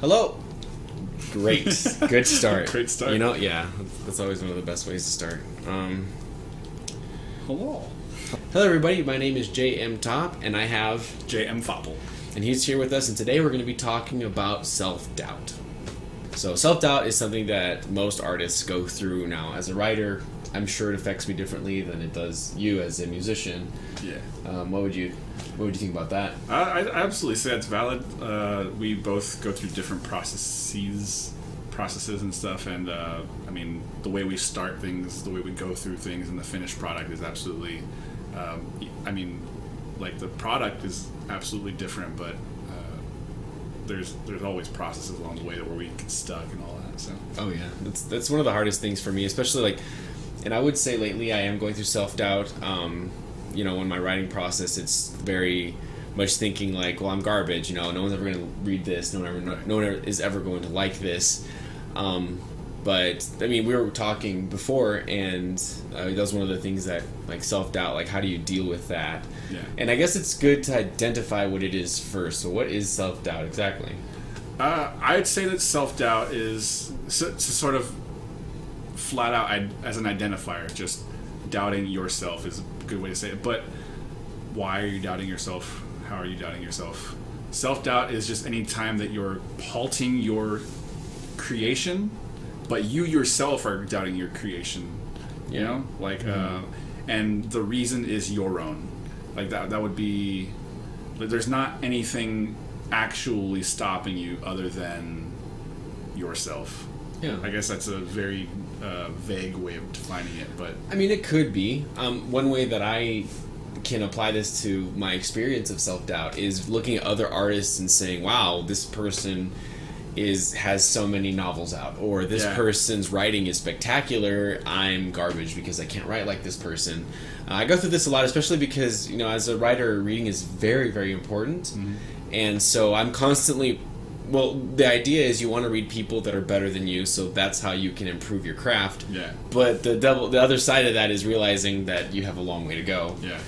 Hello. Great. Good start. Great start. You know, yeah, that's always one of the best ways to start. Hello. Hello, everybody. My name is J.M. Topp, and I have... J.M. Faupel. And he's here with us, and today we're going to be talking about self-doubt. So self-doubt is something that most artists go through now. As a writer, I'm sure it affects me differently than it does you as a musician. Yeah. What would you think about that? I absolutely say that's valid. We both go through different processes and stuff, and I mean, the way we start things, the way we go through things, and the finished product is absolutely. I mean, like, the product is absolutely different, but there's always processes along the way where we get stuck and all that. So. Oh yeah, that's one of the hardest things for me, especially like, and I would say lately I am going through self-doubt. You know, in my writing process, it's very much thinking like, well, I'm garbage. You know, no one's ever going to read this. No one is ever going to like this. But I mean, we were talking before, and that was one of the things that, like, self-doubt. Like, how do you deal with that? Yeah. And I guess it's good to identify what it is first. So, what is self-doubt exactly? I'd say that self-doubt is sort of flat out as an identifier. Just doubting yourself is a good way to say it. But why are you doubting yourself? How are you doubting yourself? Self-doubt is just any time that you're halting your creation, but you yourself are doubting your creation. You know, like, and the reason is your own. Like, that would be, like, there's not anything actually stopping you other than yourself. Yeah. I guess that's a very vague way of defining it, but I mean, it could be. One way that I can apply this to my experience of self-doubt is looking at other artists and saying, wow, this person has so many novels out, or this person's writing is spectacular. I'm garbage because I can't write like this person. I go through this a lot, especially because, you know, as a writer, reading is very, very important. And so I'm constantly, well, the idea is you want to read people that are better than you, so that's how you can improve your craft. Yeah. But the other side of that is realizing that you have a long way to go. Yeah.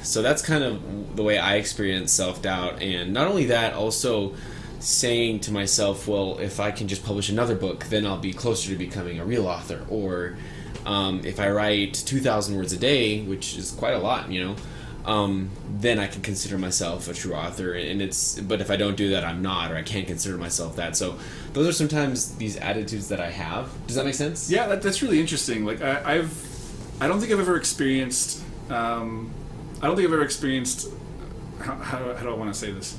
So that's kind of the way I experience self-doubt. And not only that, also saying to myself, well, if I can just publish another book, then I'll be closer to becoming a real author. Or if I write 2,000 words a day, which is quite a lot, you know, then I can consider myself a true author. But if I don't do that, I'm not, or I can't consider myself that. So those are sometimes these attitudes that I have. Does that make sense? Yeah, that's really interesting. Like, I don't think I've ever experienced. How do I want to say this?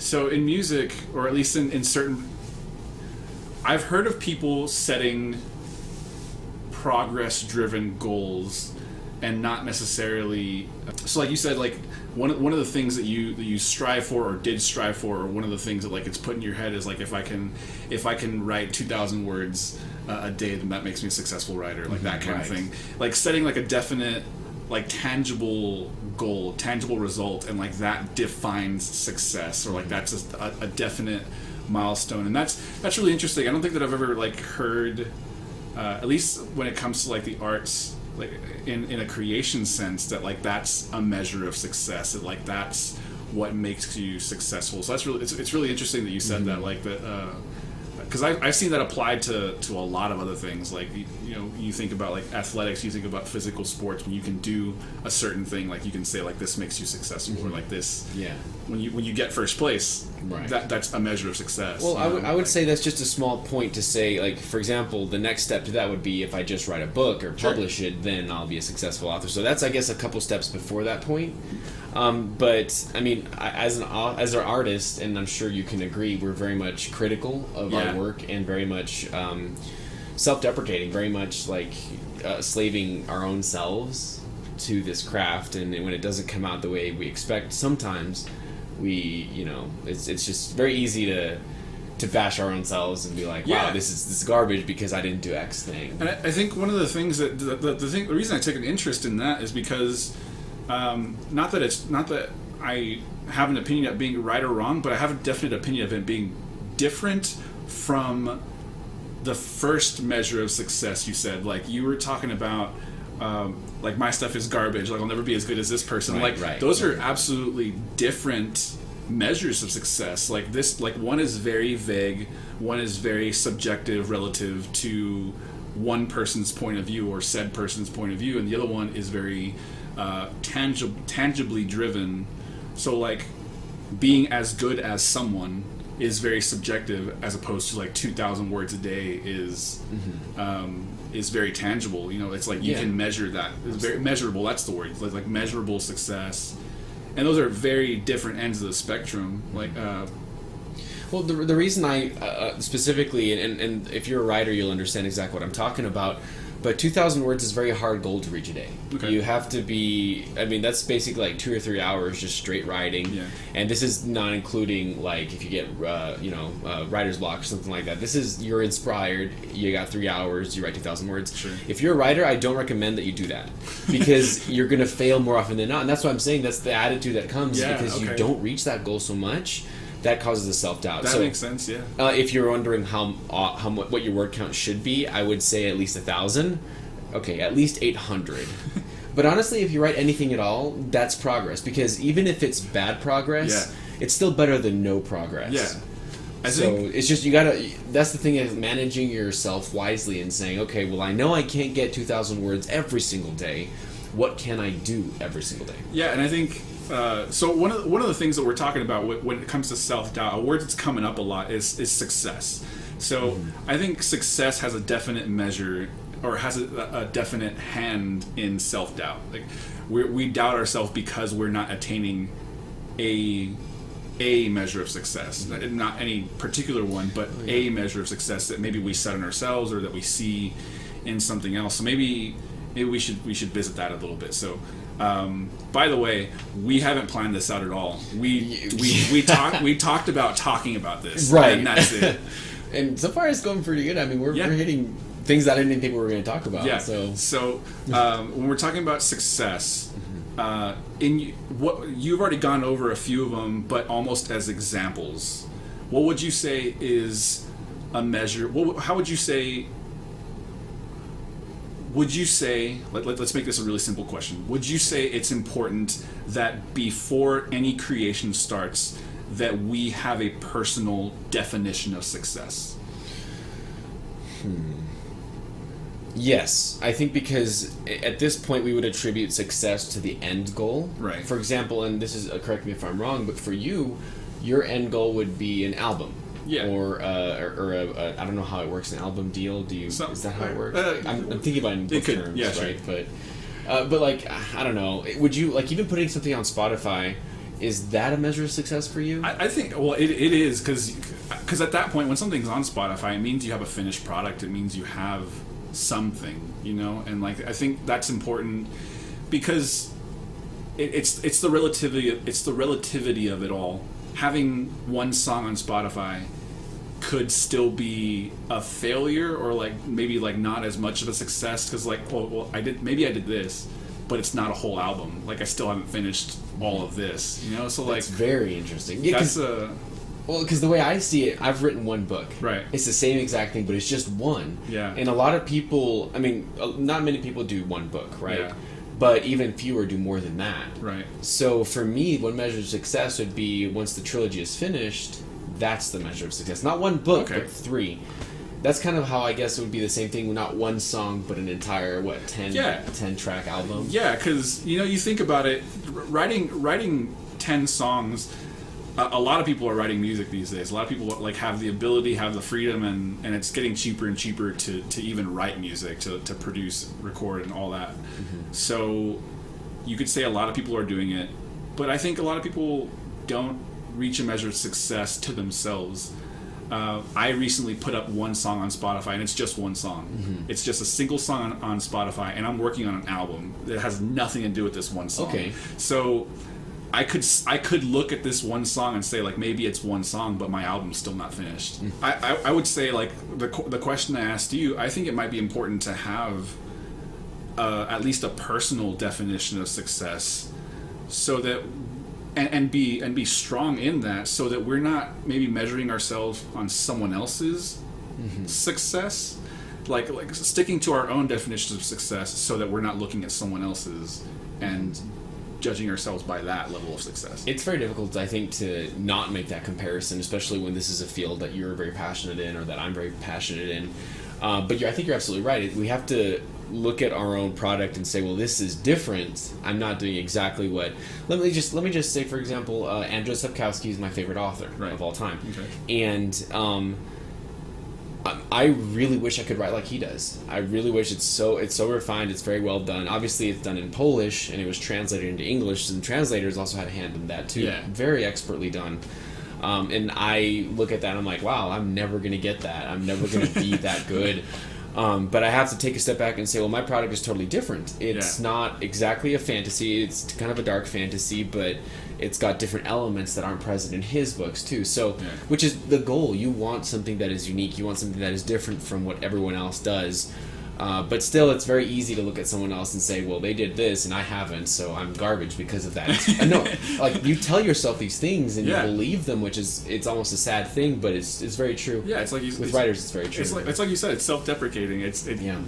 So in music, or at least in certain, I've heard of people setting progress-driven goals and not necessarily. So, like you said, like one of the things that you strive for or did strive for, or one of the things that, like, it's put in your head is, like, if I can write 2,000 words a day, then that makes me a successful writer, like that kind of thing. Like, setting like a definite, like, tangible goal, tangible result, and, like, that defines success, or, like, that's a definite milestone. And that's really interesting. I don't think that I've ever, like, heard, at least when it comes to, like, the arts, like, in a creation sense, that, like, that's a measure of success, that, like, that's what makes you successful. So that's really, it's really interesting that you said that, like, that, because I've seen that applied to a lot of other things. Like, you know, you think about, like, athletics, you think about physical sports. When you can do a certain thing, like, you can say, like, this makes you successful, or, like, this. Yeah. When you get first place, right, that's a measure of success. Well, I would say that's just a small point to say, like, for example, the next step to that would be if I just write a book or publish it, then I'll be a successful author. So that's, I guess, a couple steps before that point. But I mean, as an artist, and I'm sure you can agree, we're very much critical of our work, and very much self-deprecating, very much like slaving our own selves to this craft. And when it doesn't come out the way we expect, sometimes it's just very easy to bash our own selves and be like, wow, this is garbage because I didn't do X thing. And I think one of the things that the reason I took an interest in that is because not that I have an opinion of being right or wrong, but I have a definite opinion of it being different from the first measure of success. You said, like, you were talking about like, my stuff is garbage, like, I'll never be as good as this person. Those are absolutely different measures of success. Like this, like one is very vague, one is very subjective relative to one person's point of view or said person's point of view, and the other one is very tangibly driven. So like being as good as someone is very subjective, as opposed to like 2,000 words a day is very tangible. You know, it's like you can measure that. It's very measurable. That's the word. It's like measurable success, and those are very different ends of the spectrum. Like, well, the reason I specifically, and if you're a writer, you'll understand exactly what I'm talking about. But 2,000 words is a very hard goal to reach a day. Okay. You have to be, I mean, that's basically like 2 or 3 hours just straight writing. Yeah. And this is not including, like, if you get, writer's block or something like that. This is, you're inspired, you got 3 hours, you write 2,000 words. Sure. If you're a writer, I don't recommend that you do that. Because you're going to fail more often than not. And that's what I'm saying, that's the attitude that comes because you don't reach that goal so much. That causes a self-doubt. That makes sense, yeah. If you're wondering what your word count should be, I would say at least 1,000. Okay, at least 800. But honestly, if you write anything at all, that's progress. Because even if it's bad progress, it's still better than no progress. Yeah. I think it's just, you gotta, that's the thing, is managing yourself wisely and saying, okay, well, I know I can't get 2,000 words every single day. What can I do every single day? Yeah, and I think... so one of the things that we're talking about when it comes to self-doubt, a word that's coming up a lot is success. So I think success has a definite measure, or has a definite hand in self-doubt. Like we doubt ourselves because we're not attaining a measure of success, not any particular one, but a measure of success that maybe we set on ourselves or that we see in something else. So maybe we should visit that a little bit. So. By the way, we haven't planned this out at all. We talked about talking about this, right? And that's it. And so far, it's going pretty good. I mean, we're hitting things that I didn't think we were going to talk about. Yeah. So when we're talking about success, you've already gone over a few of them, but almost as examples. What would you say is a measure? How would you say? Would you say, let's make this a really simple question. Would you say it's important that before any creation starts, that we have a personal definition of success? Yes, I think because at this point we would attribute success to the end goal. Right. For example, and this is, correct me if I'm wrong, but for you, your end goal would be an album. Yeah. Or I don't know how it works, an album deal. Is that how it works? I'm thinking about it in book terms, right? Sure. But like, I don't know. Would you, like, even putting something on Spotify, is that a measure of success for you? I think, well, it is, because at that point when something's on Spotify, it means you have a finished product. It means you have something, you know. And like, I think that's important because it's the relativity of it all. Having one song on Spotify could still be a failure, or like maybe like not as much of a success, because like, well, I did this, but it's not a whole album. Like I still haven't finished all of this, you know. So like, that's very interesting. Yeah, because the way I see it, I've written one book. Right. It's the same exact thing, but it's just one. Yeah. And a lot of people, I mean, not many people do one book, right? Yeah. But even fewer do more than that. Right. So for me, one measure of success would be once the trilogy is finished, that's the measure of success. Not one book, but 3. That's kind of how I guess it would be the same thing, not one song, but an entire, 10 track album? Yeah, because, you know, you think about it, writing 10 songs, a lot of people are writing music these days. A lot of people like have the ability, have the freedom, and it's getting cheaper and cheaper to even write music, to produce, record, and all that. Mm-hmm. So you could say a lot of people are doing it, but I think a lot of people don't reach a measure of success to themselves. I recently put up one song on Spotify, and it's just one song. Mm-hmm. It's just a single song on Spotify, and I'm working on an album that has nothing to do with this one song. Okay. So I could look at this one song and say, like, maybe it's one song, but my album's still not finished. Mm-hmm. I would say, like, the question I asked you, I think it might be important to have at least a personal definition of success, so that and be strong in that, so that we're not maybe measuring ourselves on someone else's success, like sticking to our own definitions of success, so that we're not looking at someone else's and judging ourselves by that level of success. It's very difficult, I think, to not make that comparison, especially when this is a field that you're very passionate in or that I'm very passionate in. But I think you're absolutely right. We have to look at our own product and say, well, this is different. I'm not doing exactly what. Let me just say, for example, Andrzej Sapkowski is my favorite author of all time, and I really wish I could write like he does. I really wish it's so refined. It's very well done. Obviously, it's done in Polish and it was translated into English, and translators also had a hand in that too. Yeah. Very expertly done. And I look at that and I'm like, wow, I'm never going to get that. I'm never going to be that good. But I have to take a step back and say, well, my product is totally different. It's not exactly a fantasy. It's kind of a dark fantasy, but it's got different elements that aren't present in his books too. So, which is the goal. You want something that is unique. You want something that is different from what everyone else does. But still, it's very easy to look at someone else and say, well, they did this and I haven't, so I'm garbage because of that. No, like, you tell yourself these things and you believe them, which is, it's almost a sad thing, but it's very true. Yeah, it's like with writers, it's very true. It's like you said, it's self-deprecating.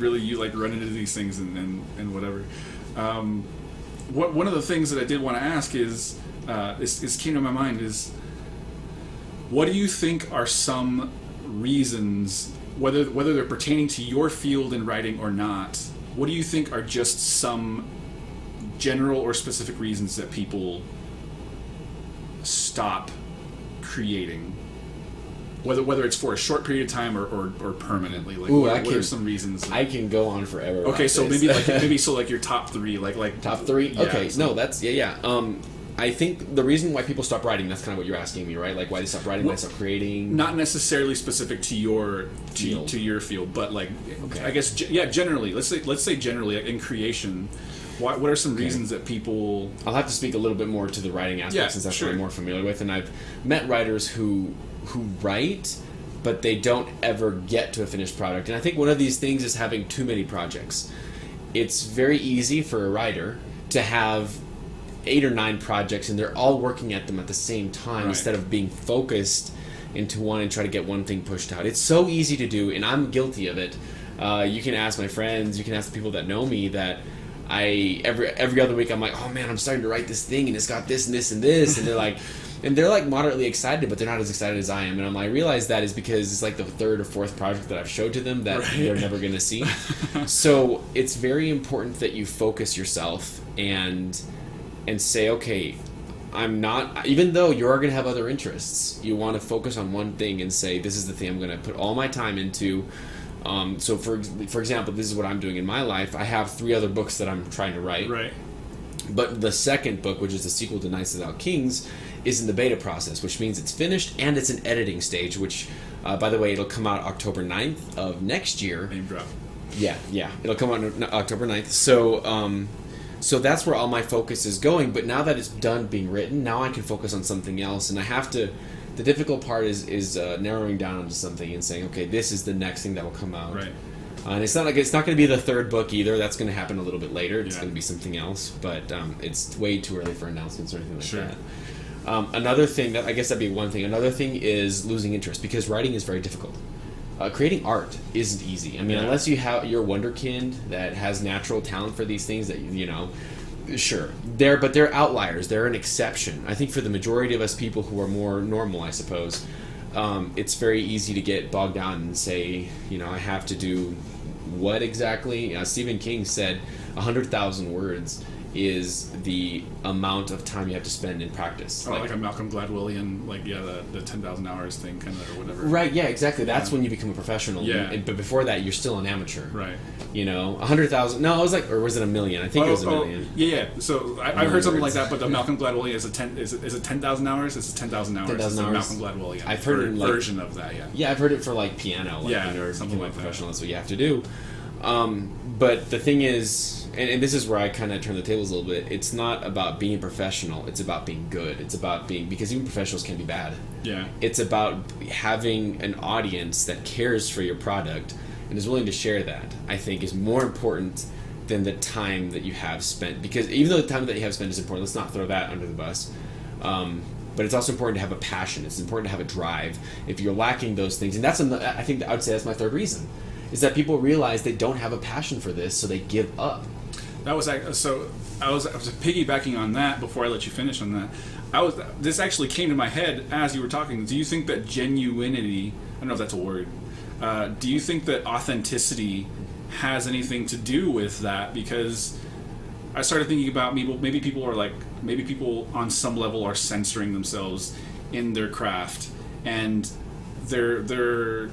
Really, you like run into these things and whatever. One of the things that I did want to ask is came to my mind is, what do you think are some reasons, whether they're pertaining to your field in writing or not, what do you think are just some general or specific reasons that people stop creating? Whether it's for a short period of time or permanently, like what are some reasons? I can go on forever. Okay, so maybe your top three, like top three. Yeah, okay, no, that's I think the reason why people stop writing, that's kind of what you're asking me, right? Like, why they stop writing, why they stop creating. Not necessarily specific to your to your field, but like, I guess, generally. Let's say generally, like, in creation, what are some reasons that people? I'll have to speak a little bit more to the writing aspect, since that's what I'm more familiar with, and I've met writers who write, but they don't ever get to a finished product. And I think one of these things is having too many projects. It's very easy for a writer to have 8 or 9 projects and they're all working at them at the same time, instead of being focused into one and try to get one thing pushed out. It's so easy to do, and I'm guilty of it. You can ask my friends, you can ask the people that know me, that every other week I'm like, oh man, I'm starting to write this thing and it's got this and this and this, and they're like moderately excited, but they're not as excited as I am. And I realize that is because it's like the 3rd or 4th project that I've showed to them that they're never going to see. So it's very important that you focus yourself and say, okay, I'm not, even though you're going to have other interests, you want to focus on one thing and say, this is the thing I'm going to put all my time into. So for example, this is what I'm doing in my life. I have 3 other books that I'm trying to write. Right. But the second book, which is the sequel to Knights Without Kings, is in the beta process, which means it's finished and it's an editing stage, which, by the way, it'll come out October 9th of next year. Name drop. Yeah. It'll come out on October 9th. So that's where all my focus is going. But now that it's done being written, now I can focus on something else. And I have to... The difficult part is narrowing down onto something and saying, okay, this is the next thing that will come out. Right. And it's not going to be the 3rd book either. That's going to happen a little bit later. It's going to be something else. But it's way too early for announcements or anything like that. Another thing, I guess that'd be one thing. Another thing is losing interest, because writing is very difficult. Creating art isn't easy. I mean, unless you're a wonderkind that has natural talent for these things, that sure, but they're outliers. They're an exception. I think for the majority of us people who are more normal, I suppose, it's very easy to get bogged down and say, I have to do what exactly? Stephen King said 100,000 words is the amount of time you have to spend in practice. Like a Malcolm Gladwellian, the 10,000 hours thing, kind of, or whatever. Right, yeah, exactly. That's when you become a professional. Yeah. But before that, you're still an amateur. Right. 100,000. No, it was or was it a million? I think it was a million. Yeah. So I heard something like that, but the Malcolm Gladwellian is it 10,000 hours? It's 10,000 hours. 10,000 hours. Malcolm Gladwellian. I've heard it version of that. Yeah. Yeah, I've heard it for piano. Something like professional. That's what you have to do. But the thing is, and this is where I kind of turn the tables a little bit, it's not about being professional, it's about being good. It's about because even professionals can be bad. Yeah. It's about having an audience that cares for your product and is willing to share that, I think, is more important than the time that you have spent. Because even though the time that you have spent is important, let's not throw that under the bus. But it's also important to have a passion. It's important to have a drive. If you're lacking those things, and I would say that's my 3rd reason, is that people realize they don't have a passion for this, so they give up. That was so. I was piggybacking on that before I let you finish on that. This actually came to my head as you were talking. Do you think that genuinity? I don't know if that's a word. Do you think that authenticity has anything to do with that? Because I started thinking about maybe people on some level are censoring themselves in their craft, and they're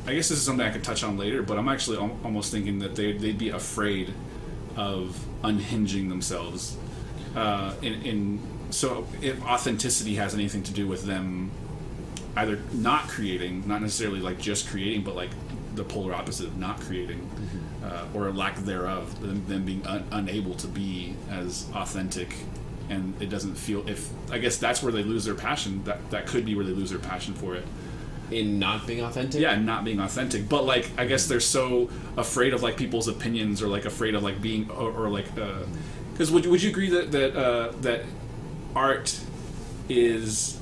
I guess this is something I could touch on later, but I'm actually almost thinking that they'd be afraid of unhinging themselves. So if authenticity has anything to do with them either not creating, not necessarily like just creating, but like the polar opposite of not creating, or lack thereof, them being unable to be as authentic, and it doesn't feel. If I guess that's where they lose their passion. That could be where they lose their passion for it. In not being authentic? Yeah, not being authentic. But like, I guess they're so afraid of like people's opinions, or like afraid of like being, or like, because would you agree that art is,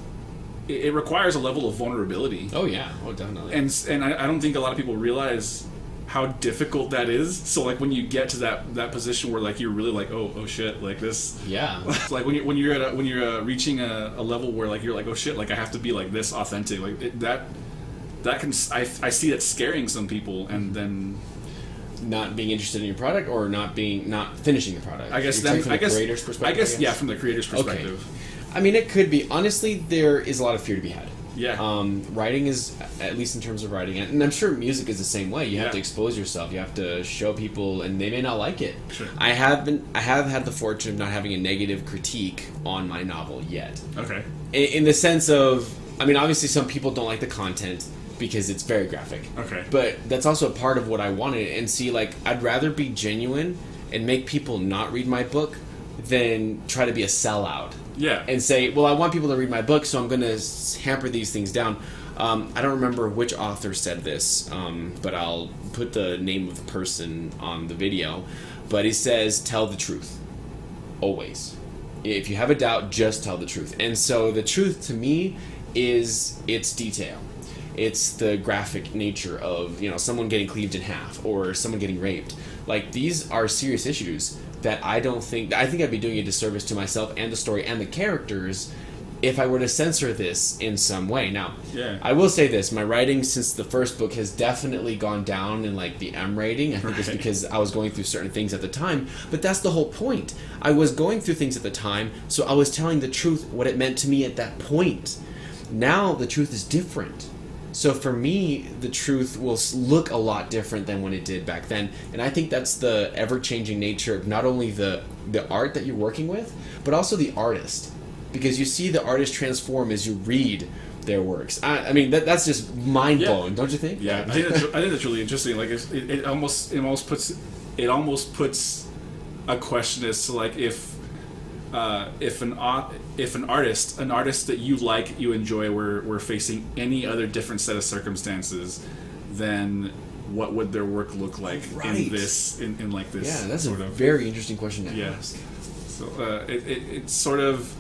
it requires a level of vulnerability? Oh yeah, oh definitely. And I don't think a lot of people realize how difficult that is. So like when you get to that position where like you're really like oh shit, like this. Yeah. Like when you're reaching a level where like you're like oh shit, like I have to be like this authentic, like that can I see that scaring some people, and then not being interested in your product, or not finishing the product. I guess from the creator's perspective. Yeah, from the creator's perspective. Okay. I mean, it could be. Honestly, there is a lot of fear to be had. Yeah. Writing is, at least in terms of writing, and I'm sure music is the same way. You have to expose yourself. You have to show people, and they may not like it. Sure. I have had the fortune of not having a negative critique on my novel yet. Okay. In the sense of, I mean, obviously some people don't like the content because it's very graphic. Okay. But that's also a part of what I wanted. And see, like, I'd rather be genuine and make people not read my book than try to be a sellout. Yeah. And say, well, I want people to read my book, so I'm going to hamper these things down. I don't remember which author said this, but I'll put the name of the person on the video. But he says, tell the truth. Always. If you have a doubt, just tell the truth. And so the truth to me is its detail. It's the graphic nature of, someone getting cleaved in half or someone getting raped. Like, these are serious issues that I think I'd be doing a disservice to myself and the story and the characters if I were to censor this in some way. Now, I will say this, my writing since the first book has definitely gone down in like the M rating. I think it's because I was going through certain things at the time, but that's the whole point. I was going through things at the time, so I was telling the truth, what it meant to me at that point. Now the truth is different. So for me, the truth will look a lot different than when it did back then. And I think that's the ever-changing nature of not only the art that you're working with, but also the artist. Because you see the artist transform as you read their works. I mean, that's just mind-blowing, don't you think? Yeah, I think that's really interesting. Like, it almost puts a question as to like if an artist that you like, you enjoy, were facing any other different set of circumstances, then what would their work look like in this? Yeah, that's a very interesting question to ask. So it's sort of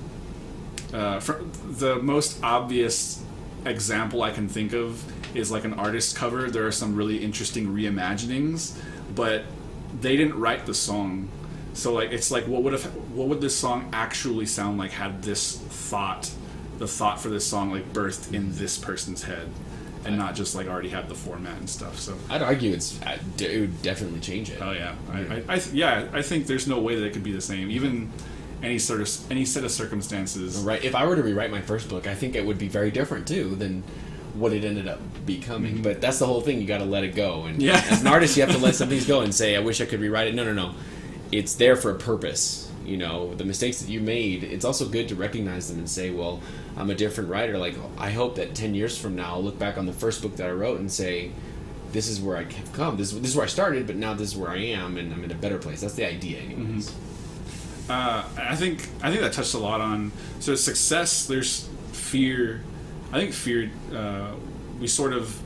the most obvious example I can think of is like an artist cover. There are some really interesting reimaginings, but they didn't write the song. So like it's like what would this song actually sound like had the thought for this song like birthed in this person's head, and not just like already had the format and stuff. So I'd argue it would definitely change it. Oh yeah, I think there's no way that it could be the same, even any set of circumstances. Right. If I were to rewrite my first book, I think it would be very different too than what it ended up becoming. But that's the whole thing. You got to let it go. And as an artist, you have to let some things go and say, I wish I could rewrite it. No. It's there for a purpose. The mistakes that you made, it's also good to recognize them and say, well, I'm a different writer. Like, I hope that 10 years from now, I'll look back on the first book that I wrote and say, this is where I have come. This is where I started, but now this is where I am, and I'm in a better place. That's the idea, anyways. I think that touched a lot on success. There's fear. I think fear. We sort of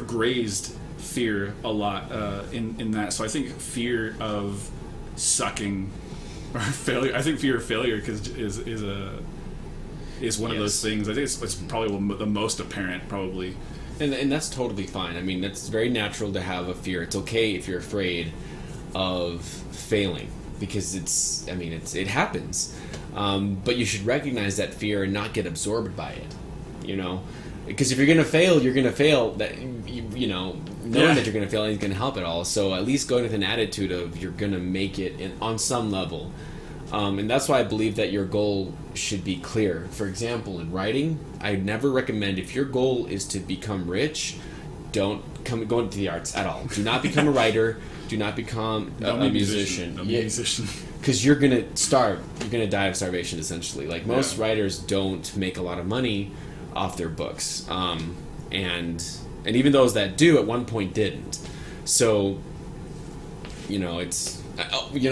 grazed fear a lot in that. So I think fear of sucking or failure. I think fear of failure is one of those things. I think it's probably the most apparent, probably. And that's totally fine. I mean, that's very natural to have a fear. It's okay if you're afraid. of failing, because it happens. But you should recognize that fear and not get absorbed by it, you know, because if you're gonna fail, you're gonna fail. That knowing that you're gonna fail ain't gonna help at all. So at least going with an attitude of you're gonna make it on some level. And that's why I believe that your goal should be clear. For example, in writing, I never recommend, if your goal is to become rich, don't go into the arts at all. Do not become a writer. Do not become a musician. A musician. Because you're going to starve. You're going to die of starvation, essentially. Like, most writers don't make a lot of money off their books. And even those that do, at one point, didn't. So, it's...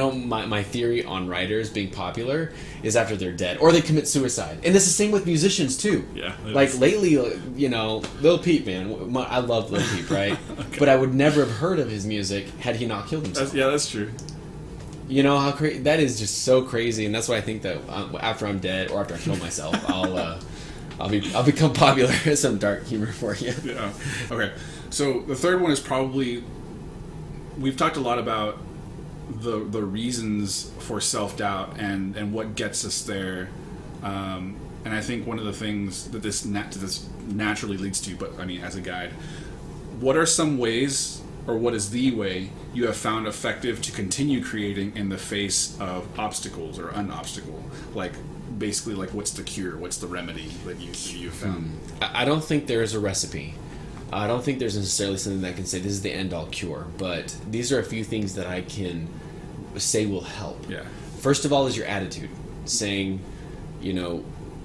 my theory on writers being popular is after they're dead, or they commit suicide. And it's the same with musicians too. Yeah. Like lately, Lil Peep, man, I love Lil Peep, right? Okay. But I would never have heard of his music had he not killed himself. That's true. You know how that is just so crazy, and that's why I think that after I'm dead or after I kill myself, I'll become popular. Some dark humor for you. Yeah. Okay. So the third one is probably, we've talked a lot about the reasons for self-doubt and what gets us there, and I think one of the things that this naturally leads to, but I mean as a guide, what are some ways, or what is the way you have found effective to continue creating in the face of obstacles or an obstacle? Like, basically, like, what's the cure, what's the remedy that you found? I don't think there is a recipe. I don't think there's necessarily something that can say this is the end-all cure, but these are a few things that I can say will help. Yeah. First of all is your attitude. Saying,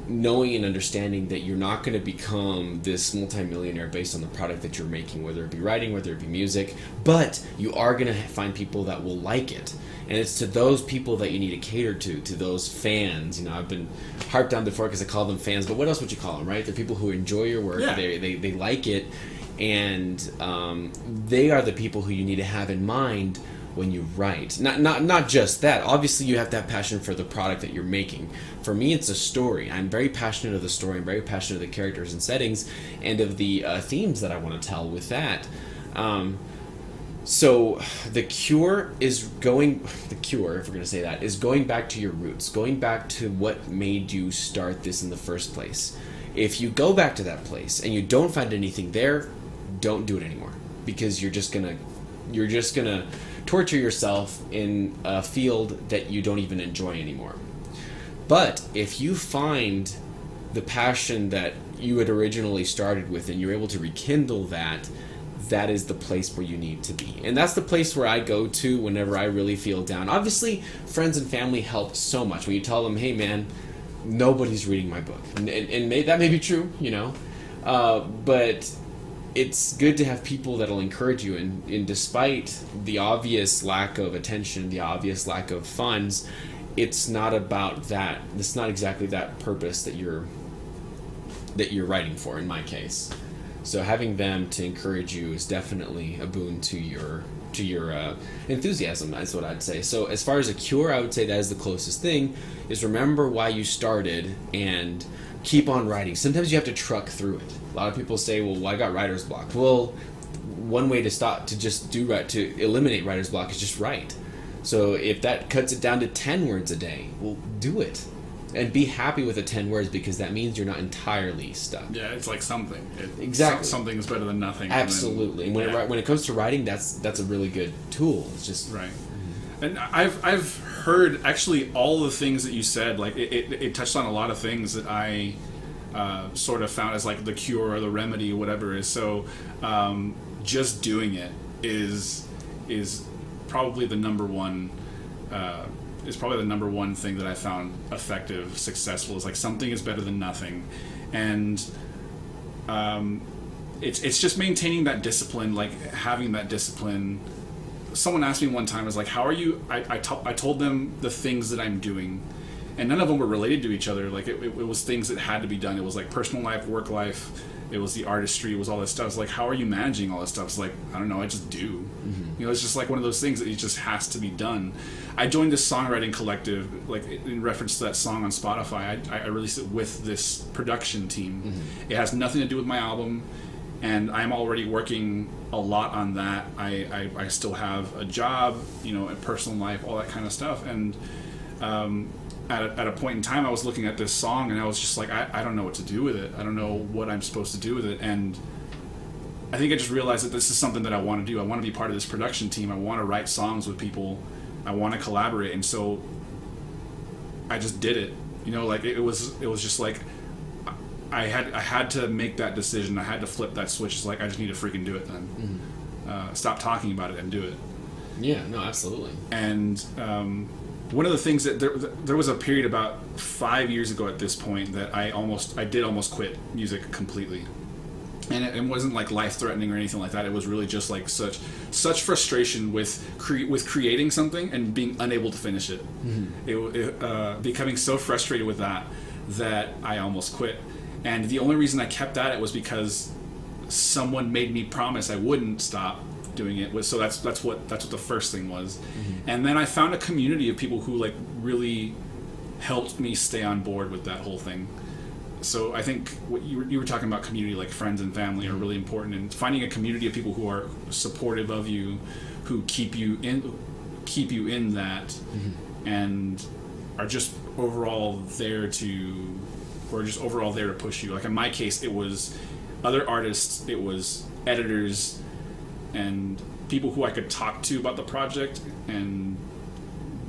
knowing and understanding that you're not going to become this multimillionaire based on the product that you're making, whether it be writing, whether it be music, but you are going to find people that will like it. And it's to those people that you need to cater to those fans. I've been harped on before because I call them fans, but what else would you call them, right? They're people who enjoy your work. Yeah. They like it, and they are the people who you need to have in mind when you write. Not just that. Obviously, you have to have passion for the product that you're making. For me, it's a story. I'm very passionate of the story. I'm very passionate of the characters and settings, and of the themes that I want to tell with that. So the cure, if we're going to say that, is going back to your roots, going back to what made you start this in the first place. If you go back to that place and you don't find anything there, don't do it anymore, because you're just gonna torture yourself in a field that you don't even enjoy anymore. But if you find the passion that you had originally started with and you're able to rekindle that, that is the place where you need to be. And that's the place where I go to whenever I really feel down. Obviously, friends and family help so much. When you tell them, hey man, nobody's reading my book. And that may be true, but it's good to have people that'll encourage you. And despite the obvious lack of attention, the obvious lack of funds, it's not about that. It's not exactly that purpose that you're writing for, in my case. So having them to encourage you is definitely a boon to your enthusiasm. That's what I'd say. So as far as a cure, I would say that is the closest thing. Is remember why you started and keep on writing. Sometimes you have to truck through it. A lot of people say, "Well, I got writer's block." Well, one way to eliminate writer's block is just write. So if that cuts it down to 10 words a day, well, do it. And be happy with the 10 words, because that means you're not entirely stuck. Yeah, it's like something. Exactly. Something is better than nothing. Absolutely. And when it comes to writing, that's a really good tool. It's just right. And I've heard actually all the things that you said. Like it touched on a lot of things that I sort of found as like the cure or the remedy, whatever it is. So just doing it is probably the number one. Is probably the number one thing that I found effective, successful. Is like something is better than nothing, and it's just maintaining that discipline, like having that discipline. Someone asked me one time, I was like, "How are you?" I told them the things that I'm doing, and none of them were related to each other. Like it was things that had to be done. It was like personal life, work life. It was the artistry. It was all this stuff. It's like, how are you managing all this stuff? It's like, I don't know. I just do. Mm-hmm. It's just like one of those things that it just has to be done. I joined this songwriting collective, like in reference to that song on Spotify. I released it with this production team. Mm-hmm. It has nothing to do with my album. and I'm already working a lot on that. I still have a job, a personal life, all that kind of stuff. And at a point in time, I was looking at this song and I was just like, I don't know what to do with it. I don't know what I'm supposed to do with it. And I think I just realized that this is something that I want to do. I want to be part of this production team. I want to write songs with people. I want to collaborate. And so I just did it. It was just like I had to make that decision. I had to flip that switch. It's like, I just need to freaking do it then. Stop talking about it and do it. Yeah, no, absolutely. And one of the things that there was a period about 5 years ago at this point that I did almost quit music completely. And it wasn't like life-threatening or anything like that. It was really just like such frustration with creating something and being unable to finish it. Becoming so frustrated with that I almost quit. And the only reason I kept at it was because someone made me promise I wouldn't stop doing it. So that's what the first thing was. And then I found a community of people who like really helped me stay on board with that whole thing. So I think what you were talking about, community, like friends and family, are really important, and finding a community of people who are supportive of you, who keep you in that, and are just overall there to push you. Like in my case, it was other artists, it was editors, and people who I could talk to about the project and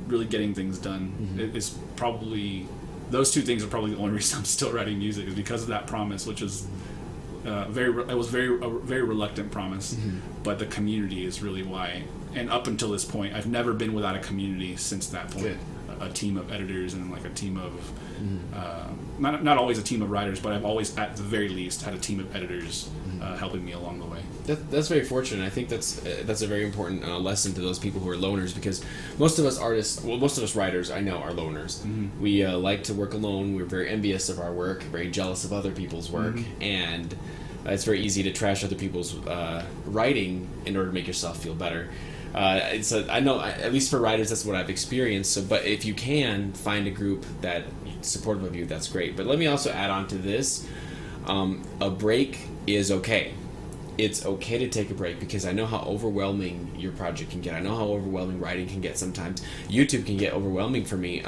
really getting things done. It's probably those two things are probably the only reason I'm still writing music, is because of that promise, which is a very reluctant promise. But the community is really why. And up until this point, I've never been without a community since that point. A team of editors and like a team of not always a team of writers, but I've always at the very least had a team of editors helping me along the way. That's very fortunate. I think that's a very important lesson to those people who are loners, because most of us writers I know are loners. We like to work alone. We're very envious of our work, very jealous of other people's work, and it's very easy to trash other people's writing in order to make yourself feel better. So I know, at least for writers, that's what I've experienced. So, but if you can find a group that is supportive of you, that's great. But let me also add on to this: a break is okay. It's okay to take a break, because I know how overwhelming your project can get. I know how overwhelming writing can get sometimes. YouTube can get overwhelming for me.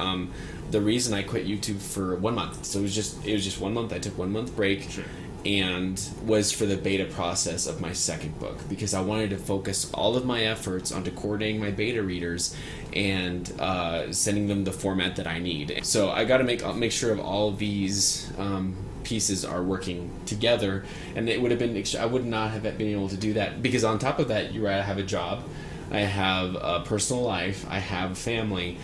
The reason I quit YouTube for 1 month, so it was just 1 month. I took 1 month break. Sure. And was for the beta process of my second book, because I wanted to focus all of my efforts onto coordinating my beta readers and sending them the format that I need. So I got to make sure of all of these pieces are working together, and it would have been I would not have been able to do that, because on top of that, you're right, I have a job, I have a personal life, I have family.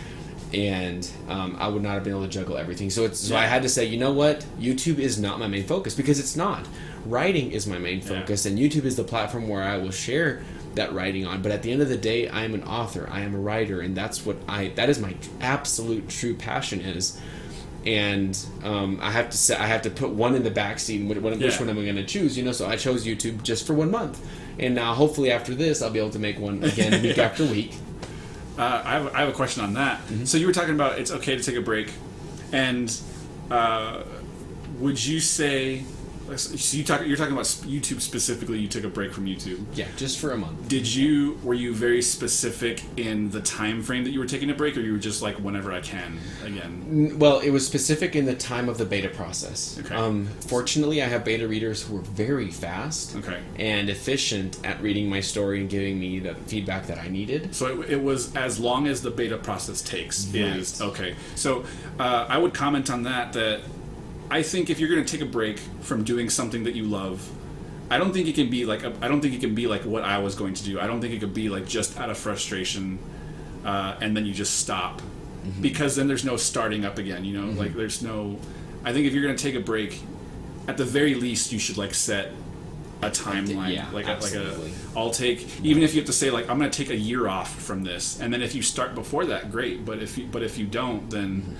And I would not have been able to juggle everything. So I had to say, you know what? YouTube is not my main focus, because it's not. Writing is my main focus, and YouTube is the platform where I will share that writing on. But at the end of the day, I am an author. I am a writer, and that is my absolute true passion is. And I have to put one in the backseat. Which one am I going to choose? So I chose YouTube just for 1 month, and now hopefully after this, I'll be able to make one again week after week. I have a question on that. So you were talking about it's okay to take a break, and would you say? So you're talking about YouTube specifically. You took a break from YouTube. Yeah, just for a month. Were you very specific in the time frame that you were taking a break, or you were just like whenever I can again? Well, it was specific in the time of the beta process. Okay. Fortunately, I have beta readers who are very fast and efficient at reading my story and giving me the feedback that I needed. So it was as long as the beta process takes. Right. Is okay. So I would comment on that. I think if you're going to take a break from doing something that you love, I don't think it can be like what I was going to do. I don't think it could be like just out of frustration, and then you just stop, because then there's no starting up again. Like there's no. I think if you're going to take a break, at the very least you should like set a timeline. Absolutely. I'll take, even if you have to say like I'm going to take a year off from this, and then if you start before that, great. But if you don't, then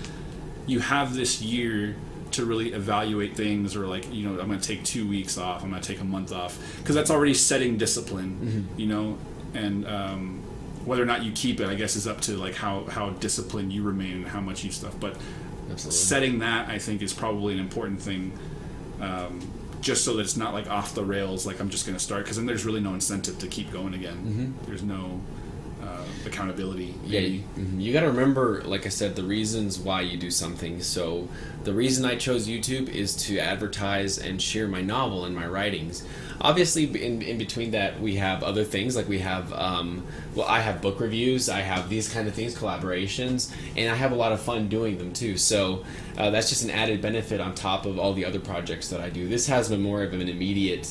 you have this year to really evaluate things, or like I'm going to take 2 weeks off, I'm going to take a month off, because that's already setting discipline. And whether or not you keep it, I guess, is up to like how disciplined you remain and how much you stuff. But Absolutely. setting that, I think, is probably an important thing, just so that it's not like off the rails, like I'm just going to start, because then there's really no incentive to keep going again. There's no accountability. Yeah, you got to remember, like I said, the reasons why you do something. So the reason I chose YouTube is to advertise and share my novel and my writings. Obviously, in between that, we have other things, like we have, I have book reviews, I have these kind of things, collaborations, and I have a lot of fun doing them too. So that's just an added benefit on top of all the other projects that I do. This has been more of an immediate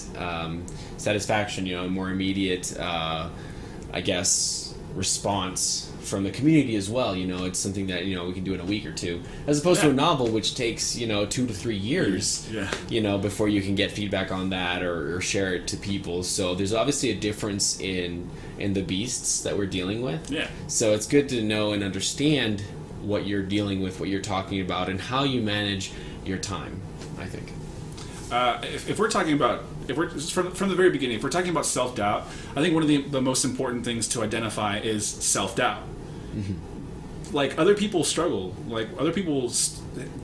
satisfaction, more immediate, I guess, response from the community as well. It's something that we can do in a week or two, as opposed to a novel, which takes 2 to 3 years before you can get feedback on that or share it to people. So there's obviously a difference in the beasts that we're dealing with. So it's good to know and understand what you're dealing with, what you're talking about, and how you manage your time, I think. If we're talking about, from the very beginning, if we're talking about self-doubt, I think one of the most important things to identify is self-doubt. Like, other people struggle. Like, other people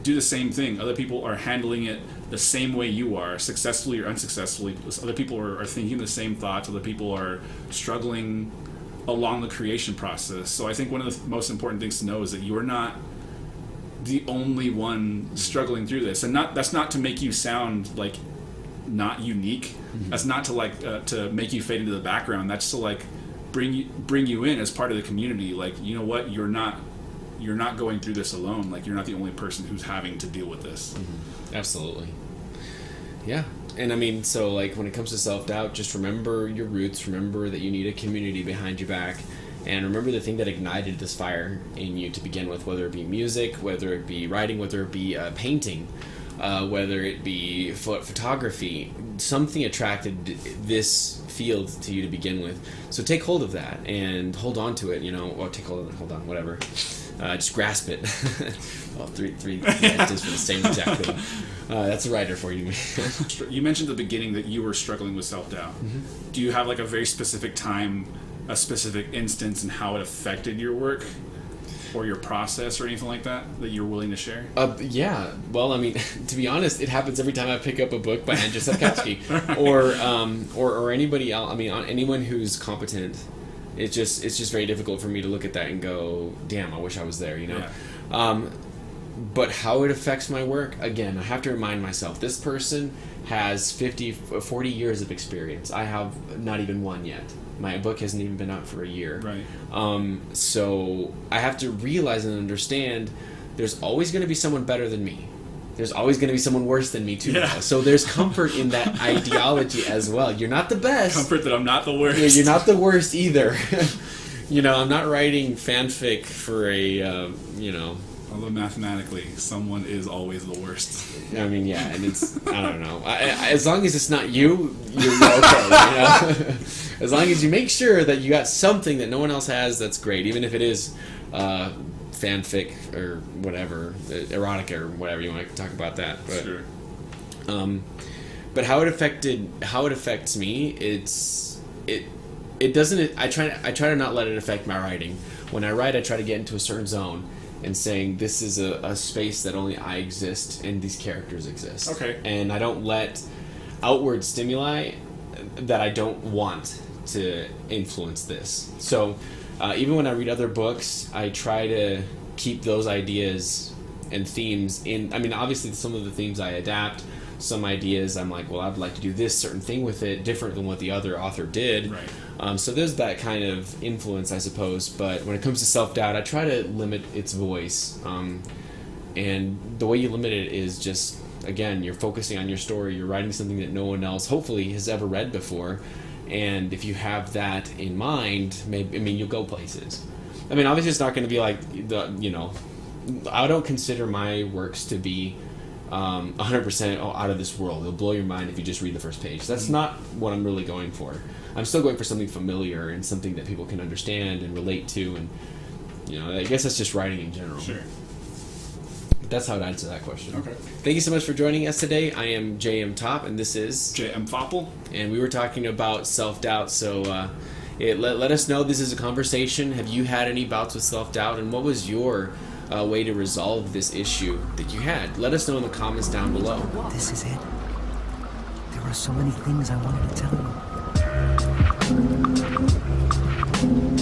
do the same thing. Other people are handling it the same way you are, successfully or unsuccessfully. Other people are thinking the same thoughts. Other people are struggling along the creation process. So I think one of the most important things to know is that you're not the only one struggling through this, and that's not to make you sound like not unique. That's not to to make you fade into the background. That's to bring you in as part of the community. Like, you know what, you're not going through this alone. Like, you're not the only person who's having to deal with this. Absolutely. Yeah. And I mean, so when it comes to self-doubt, just remember your roots. Remember that you need a community behind your back. And remember the thing that ignited this fire in you to begin with, whether it be music, whether it be writing, whether it be painting, whether it be photography. Something attracted this field to you to begin with. So take hold of that and hold on to it, or take hold of it, hold on, whatever. Just grasp it. Well, three adjectives for the same exact thing. That's a writer for you. You mentioned at the beginning that you were struggling with self-doubt. Do you have a very specific time, a specific instance, and how it affected your work or your process or anything like that you're willing to share? Yeah. Well, I mean, to be honest, it happens every time I pick up a book by Andrzej Sapkowski or anybody else. I mean, anyone who's competent. It's just very difficult for me to look at that and go, damn, I wish I was there, But how it affects my work, again, I have to remind myself, this person has 40 years of experience. I have not even one yet. My book hasn't even been out for a year. Right. So I have to realize and understand there's always going to be someone better than me. There's always going to be someone worse than me, too. Yeah. So there's comfort in that ideology as well. You're not the best. Comfort that I'm not the worst. You're not the worst either. I'm not writing fanfic for a, Although mathematically, someone is always the worst. I mean, yeah, and it's, I don't know. As long as it's not you, you're okay, As long as you make sure that you got something that no one else has, that's great. Even if it is fanfic or whatever, erotica or whatever, you want to talk about that. But, sure. But how it affects me, it doesn't. I try to not let it affect my writing. When I write, I try to get into a certain zone and saying this is a space that only I exist and these characters exist. Okay. And I don't let outward stimuli that I don't want to influence this. So even when I read other books, I try to keep those ideas and themes in. I mean, obviously some of the themes I adapt. Some ideas I'm like, well, I'd like to do this certain thing with it different than what the other author did. Right. So there's that kind of influence, I suppose. But when it comes to self-doubt, I try to limit its voice. And the way you limit it is just, again, you're focusing on your story. You're writing something that no one else, hopefully, has ever read before. And if you have that in mind, you'll go places. I mean, obviously, it's not going to be like I don't consider my works to be 100% out of this world. It'll blow your mind if you just read the first page. That's not what I'm really going for. I'm still going for something familiar and something that people can understand and relate to, and I guess that's just writing in general. Sure. But that's how I'd answer that question. Okay. Thank you so much for joining us today. I am J.M. Topp, and this is J.M. Faupel. And we were talking about self-doubt, so let us know. This is a conversation. Have you had any bouts with self-doubt, and what was your way to resolve this issue that you had? Let us know in the comments down below. This is it. There are so many things I wanted to tell you.